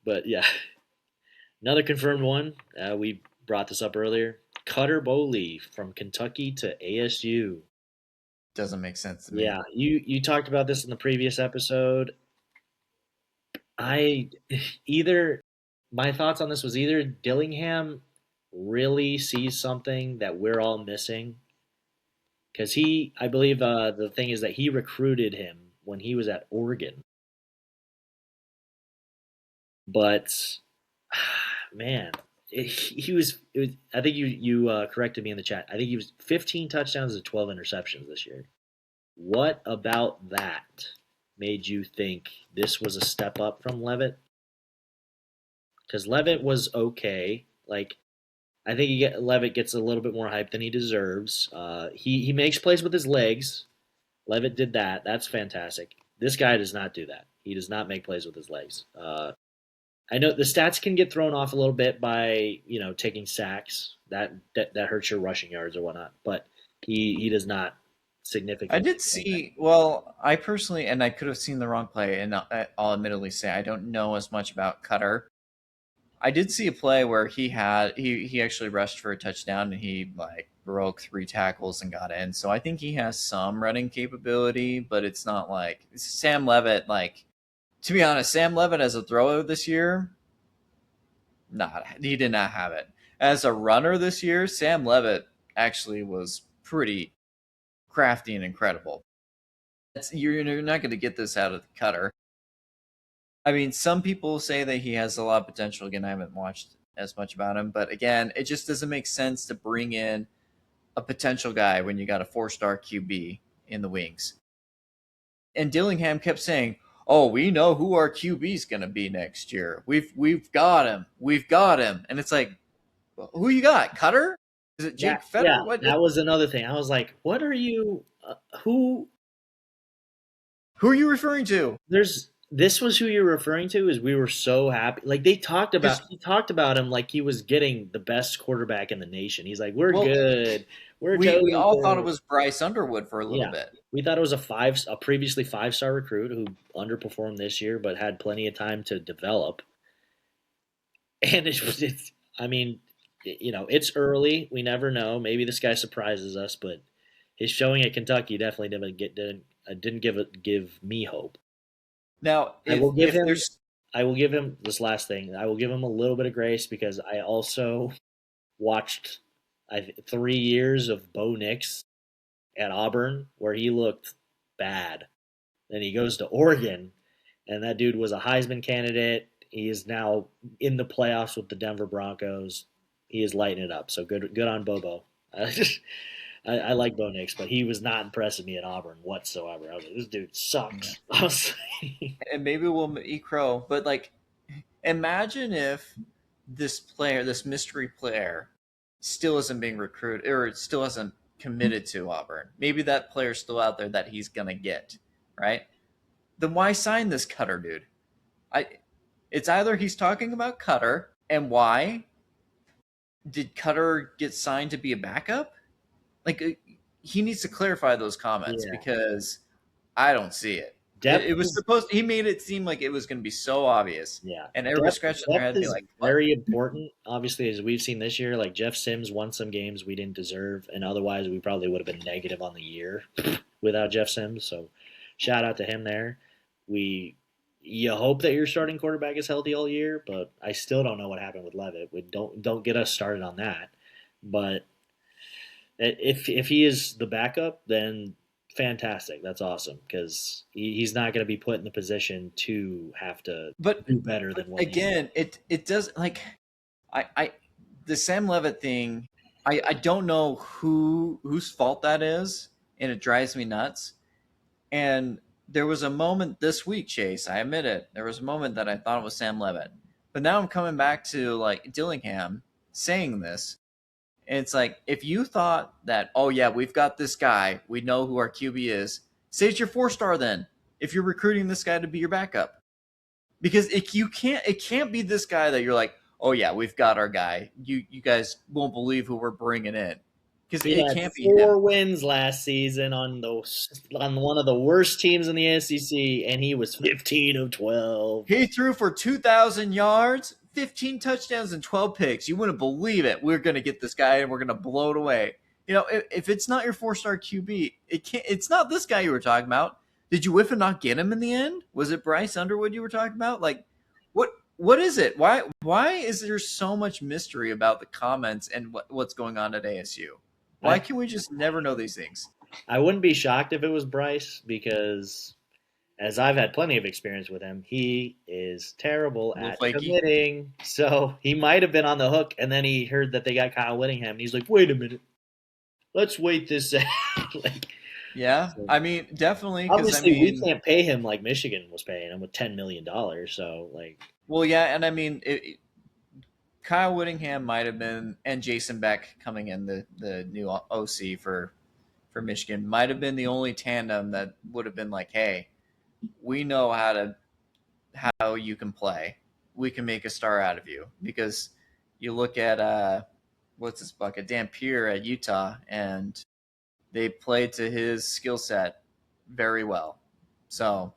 But yeah, another confirmed one. We brought this up earlier. Cutter Boley from Kentucky to ASU. Doesn't make sense to me. Yeah, you talked about this in the previous episode. I either my thoughts on this was either Dillingham really sees something that we're all missing because I believe the thing is that he recruited him when he was at Oregon, but man, he was. I think you corrected me in the chat. I think he was 15 touchdowns to 12 interceptions this year. What about that made you think this was a step up from Levitt? Because Levitt was okay. Like I think Levitt gets a little bit more hype than he deserves. He makes plays with his legs. Levitt did that. That's fantastic. This guy does not do that. He does not make plays with his legs. I know the stats can get thrown off a little bit by taking sacks. That hurts your rushing yards or whatnot. But he does not I significantly. did see, well, I personally, and I could have seen the wrong play, and I'll admittedly say I don't know as much about Cutter. I did see a play where he actually rushed for a touchdown and he like broke three tackles and got in. So I think he has some running capability, but it's not like Sam Levitt. Like, to be honest, Sam Levitt as a thrower this year, he did not have it. As a runner this year, Sam Levitt actually was pretty crafty and incredible. You're not going to get this out of the Cutter. I mean, some people say that he has a lot of potential. Again, I haven't watched as much about him, but again, it just doesn't make sense to bring in a potential guy when you got a 4-star QB in the wings. And Dillingham kept saying, "Oh, we know who our QB is going to be next year. We've got him. We've got him." And it's like, well, who you got? Cutter? Is it Jake Yeah, Fetter? What? that was another thing. I was like, what are you? Who Who are you referring to? there's this was who you're referring to is we were so happy like Because he talked about him like he was getting the best quarterback in the nation. He's like, we're well, good, we're we totally all thought it good. was Bryce Underwood for a little Yeah, bit. we thought it was a previously 5-star recruit who underperformed this year but had plenty of time to develop. And it's I mean, it's early, we never know, maybe this guy surprises us, but his showing at Kentucky definitely didn't give me hope. Now, I will give if him there's I will give him this last thing. I will give him a little bit of grace because I also watched 3 years of Bo Nix at Auburn where he looked bad. Then he goes to Oregon, and that dude was a Heisman candidate. He is now in the playoffs with the Denver Broncos. He is lighting it up. So good on Bobo. I like Bo Nix, but he was not impressing me at Auburn whatsoever. I was like, this dude sucks. I was like, and maybe we'll eat crow, but like, imagine if this player, this mystery player, still isn't being recruited or still hasn't committed to Auburn. Maybe that player's still out there that he's gonna get, right? Then why sign this Cutter dude? I it's either he's talking about Cutter, and why did Cutter get signed to be a backup? Like, he needs to clarify those comments yeah, because I don't see it. depth It was is supposed. He made it seem like it was going to be so obvious, Yeah, and everybody scratching their depth head, be is like, "What?" very important. Obviously, as we've seen this year, like Jeff Sims won some games we didn't deserve, and otherwise we probably would have been negative on the year without Jeff Sims. So, shout out to him there. We You hope that your starting quarterback is healthy all year, but I still don't know what happened with Levitt. We don't get us started on that. But if he is the backup, then fantastic. That's awesome because he's not going to be put in the position to have to But do better but than what he. again, it does like I the Sam Levitt thing. I don't know whose fault that is, and it drives me nuts. And there was a moment this week, Chase. I admit it. There was a moment that I thought it was Sam Levitt, but now I'm coming back to like Dillingham saying this. And it's like, if you thought that, oh yeah, we've got this guy, we know who our QB is, say it's your 4-star then. If you're recruiting this guy to be your backup, because it can't be this guy that you're like, oh yeah, we've got our guy. You guys won't believe who we're bringing in. because He it had can't be him. 4 wins last season on one of the worst teams in the SEC, and he was 15 of 12. He threw for 2,000 yards, 15 touchdowns, and 12 picks. You wouldn't believe it. We're going to get this guy, and we're going to blow it away. You know, if it's not your 4-star QB, it can't. It's not this guy you were talking about. Did you whiff and not get him in the end? Was it Bryce Underwood you were talking about? Like, what is it? Why is there so much mystery about the comments and what's going on at ASU? Why can we just never know these things? I wouldn't be shocked if it was Bryce because, as I've had plenty of experience with him, he is terrible at Flaky. committing. So he might have been on the hook, and then he heard that they got Kyle Whittingham, and he's like, "Wait a minute, let's wait this out." Like, yeah, so, I mean, definitely. Obviously, we can't pay him like Michigan was paying him with $10 million. So, like, well, yeah, and I mean, Kyle Whittingham might have been, and Jason Beck coming in, the new OC for Michigan, might have been the only tandem that would have been like, hey, we know how you can play. We can make a star out of you. Because you look at what's this bucket, Dampier at Utah, and they played to his skill set very well. So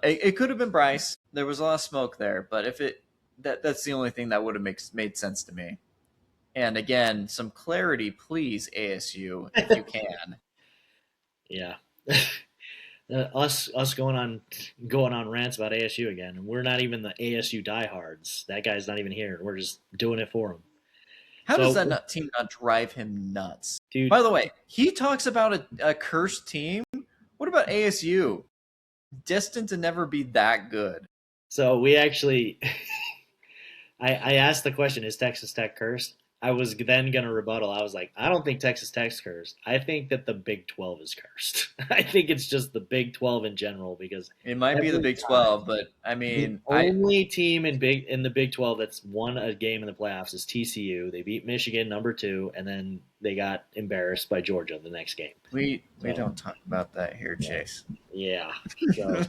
it could have been Bryce. There was a lot of smoke there, but if that's the only thing that would have made sense to me. And again, some clarity, please, ASU, if you can. yeah. Us going on rants about ASU again, and we're not even the ASU diehards. That guy's not even here. We're just doing it for him. How does that team not drive him nuts? Dude, by the way, he talks about a cursed team. What about ASU? Destined to never be that good. So we actually, I asked the question: is Texas Tech cursed? I was then going to rebuttal. I was like, I don't think Texas Tech's cursed. I think that the Big 12 is cursed. I think it's just the Big 12 in general because it might be the Big 12, but I mean, the only team in the Big 12 that's won a game in the playoffs is TCU. They beat Michigan, number 2, and then they got embarrassed by Georgia the next game. We don't talk about that here, Chase. Yeah. So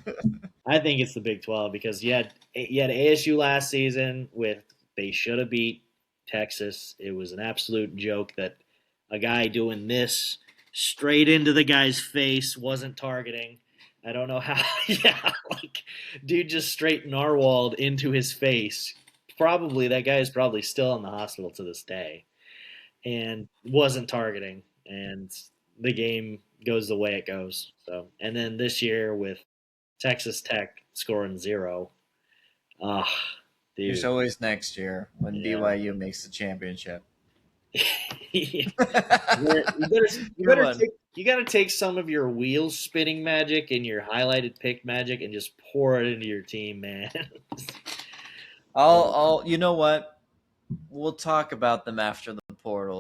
I think it's the Big 12 because you had ASU last season with they should have beat Texas. It was an absolute joke that a guy doing this straight into the guy's face wasn't targeting. I don't know how. Yeah, like dude just straight narwhaled into his face. Probably that guy is probably still in the hospital to this day, and wasn't targeting. And the game goes the way it goes. So, and then this year with Texas Tech scoring 0. Dude. There's always next year when BYU makes the championship. You got to take some of your wheels spinning magic and your highlighted pick magic and just pour it into your team, man. I'll you know what? We'll talk about them after the portal